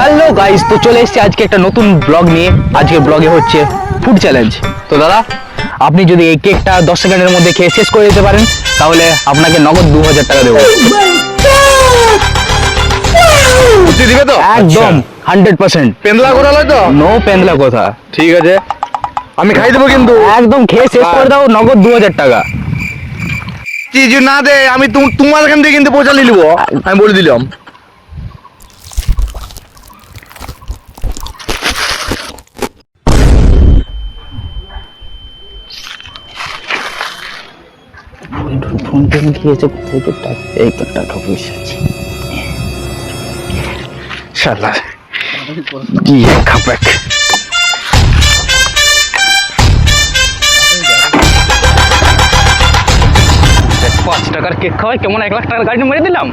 Hello guys, তো চলে এসেছি আজকে একটা নতুন ব্লগ নিয়ে। আজকে ব্লগে হচ্ছে ফুড চ্যালেঞ্জ। তো দাদা, আপনি যদি এই কেকটা 10 সেকেন্ডের মধ্যে খেয়ে শেষ করে দিতে পারেন তাহলে আপনাকে নগদ 2000 টাকা দেবো। দিবে তো একদম 100%। পেন্দলা করা লয় তো? নো পেন্দলা কথা। ঠিক আছে, আমি খাই দেবো কিন্তু একদম খেয়ে শেষ করে দাও, নগদ 2000 টাকা। চিজ না দে, আমি তোমার এখান থেকে কিন্তু পৌঁছা নিয়ে নেবো, আমি বলে দিলাম। ফোন পেন দিয়েছে, কোথায় তো টাকা, এই তো টাকা পয়সা আছে। শালা কি খাপাক। 5 টাকার কেক খাওয়াই কেমন 1 লাখ টাকার গাড়ি মেরে দিলাম।